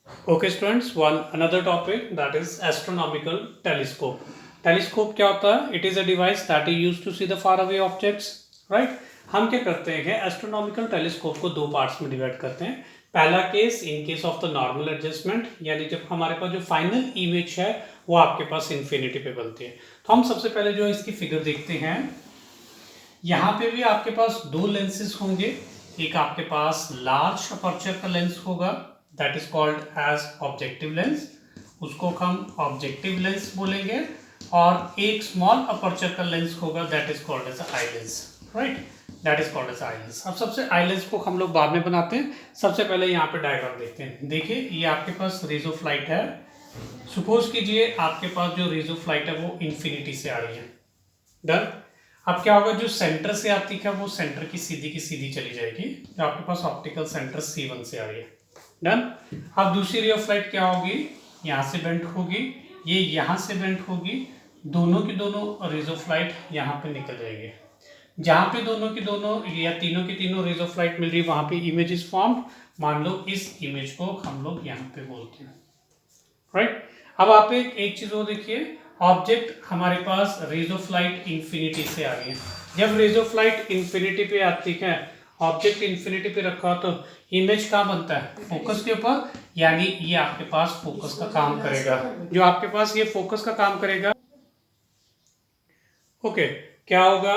Okay students, one another topic that is astronomical telescope. Telescope क्या होता है? It is a device that is used to see the far away objects, right? हम क्या करते हैं astronomical telescope को दो पार्ट्स में डिवाइड करते हैं। पहला case in case of the normal adjustment, यानी जब हमारे पास जो फाइनल इमेज है वो आपके पास इन्फिनिटी पे बनती है। तो हम सबसे पहले जो इसकी फिगर देखते हैं, यहाँ पे भी आपके पास दो लेंसेज होंगे। एक आपके पास लार्ज अपर्चर का लेंस होगा, that is called as objective lens, उसको हम ऑब्जेक्टिव लेंस बोलेंगे। और एक स्मॉल अपर्चर का लेंस होगा, that is called as eye lens, right, that is called as eye lens. अब सबसे आई लेंस को हम लोग बाद में बनाते हैं, सबसे पहले यहाँ पे डायग्राम देखते हैं। देखिए ये आपके पास रेज ऑफ लाइट है। सपोज कीजिए आपके पास जो रेज ऑफ लाइट है वो इन्फिनिटी से आ रही है। डन। अब क्या होगा, जो सेंटर से आती है वो सेंटर की सीधी चली जाएगी। तो आपके पास ऑप्टिकल सेंटर C1 से आ रही है। डन। अब दूसरी रे ऑफ लाइट क्या होगी, यहाँ से बेंट होगी, ये यहाँ से बेंट होगी, दोनों की दोनों रेज ऑफ लाइट यहाँ पे निकल जाएंगे। जहाँ पे दोनों की दोनों या तीनों की तीनों रेज ऑफ लाइट मिल रही है वहां पे इमेज इज फॉर्म्ड। मान लो इस इमेज को हम लोग यहाँ पे बोलते हैं, राइट। अब आप एक चीज और देखिए, ऑब्जेक्ट हमारे पास रेज ऑफ लाइट इंफिनिटी से आ रही है। जब रेज ऑफ लाइट इंफिनिटी पे आती है, ऑब्जेक्ट इंफिनिटी पे रखा तो इमेज कहाँ बनता है, फोकस के ऊपर, यानी ये आपके पास फोकस का काम करेगा। जो आपके पास ये फोकस का काम करेगा, ओके। क्या होगा,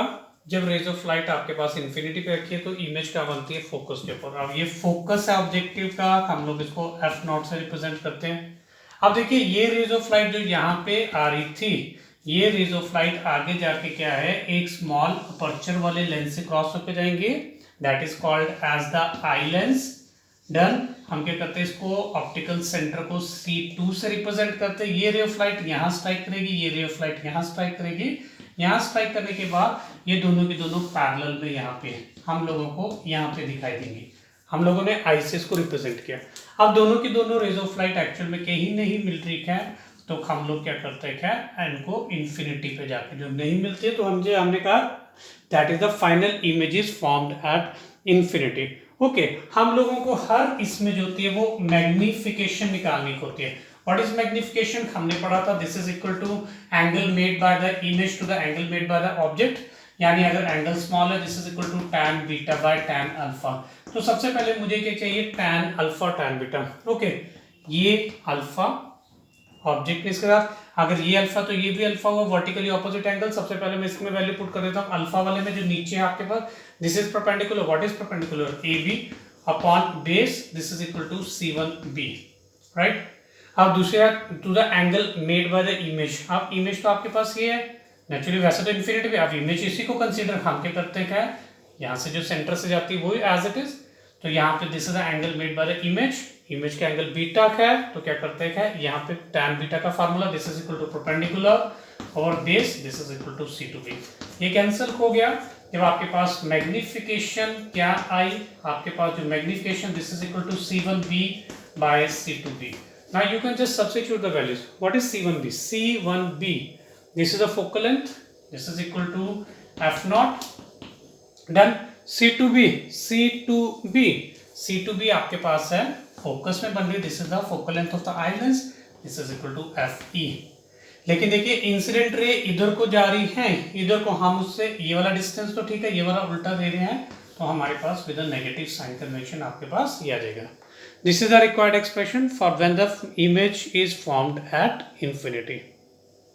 जब रेज ऑफ लाइट आपके पास इंफिनिटी पे रखी है तो इमेज क्या बनती है, फोकस के ऊपर। अब ये फोकस है ऑब्जेक्टिव का, हम लोग इसको F0 से रिप्रेजेंट करते हैं। अब देखिए ये रेज ऑफ लाइट जो यहाँ पे आ रही थी, ये रेज ऑफ लाइट आगे जाके क्या है, एक स्मॉल अपर्चर वाले लेंस से क्रॉस होकर जाएंगे, that is called as the eye lens. Done. हम क्या करते हैं, इसको ऑप्टिकल सेंटर को C2 से रिप्रेजेंट करते हैं। ये रे ऑफ लाइट यहाँ स्ट्राइक करेगी, ये रे ऑफ लाइट यहाँ स्ट्राइक करेगी। यहाँ स्ट्राइक करने के बाद ये दोनों की दोनों पैरेलल में यहाँ पे हम लोगों को यहाँ पे दिखाई देंगी। हम लोगों ने आईसीएस को रिप्रेजेंट किया। अब दोनों की दोनों रेज ऑफ लाइट एक्चुअल में कहीं नहीं मिल रही है, तो हम लोग क्या करते हैं, इनको इन्फिनिटी पे जाके जो नहीं मिलती है तो हमने कहा that is the final image is formed at infinity. Okay, हम लोगों को हर इसमें जो होती है वो मैग्निफिकेशन निकालनी होती है। व्हाट इज मैग्निफिकेशन, हमने पढ़ा था, this is equal to angle made by the image to the angle made by the object. यानी अगर एंगल स्मॉल है, this is equal to tan beta by tan alpha. तो सबसे पहले मुझे क्या चाहिए, tan alpha tan beta. Okay, ये अल्फा ऑब्जेक्ट ने इसके साथ, अगर ये अल्फा तो ये भी अल्फा हुआ, वर्टिकली ऑपोजिट एंगल। सबसे पहले मैं इसमें वैल्यू पुट कर देता हूं। अल्फा वाले में जो नीचे है आपके पास, this is perpendicular, what is perpendicular, AB upon base, this is equal to C1B, right. अब दूसरा to the angle made by the image. अब इमेज तो आपके पास ये है, नेचुरली वैसे तो इन्फिनिटी पे, अब इमेज इसी को कंसीडर हम क्या करते हैं, यहाँ से जो सेंटर से जाती है वही एज इट इज। तो यहाँ पे this is the angle made by the image, image का एंगल बीटा है, तो क्या करते हैं, यहाँ पे tan बीटा का formula, this is equal to perpendicular और base, this is equal to C2B। ये कैंसिल हो गया। जब आपके पास मैग्निफिकेशन क्या आई, आपके पास जो magnification, this is equal to C1B by C2B। Now you can just substitute the values. What is C1B? C1B, this is the focal length, this is equal to F0. Done. C2B, C2B आपके पास है, focus में बन रही है, this is the focal length of the eye lens, this is equal to FE। लेकिन देखिए incident ray इधर को जा रही है, इधर को हम उससे ये वाला डिस्टेंस तो ठीक है, ये वाला उल्टा दे रहे हैं, तो हमारे पास विद नेगेटिव साइन कन्वेंशन आपके पास ये आ जाएगा। This is the required expression for when the image is formed at infinity.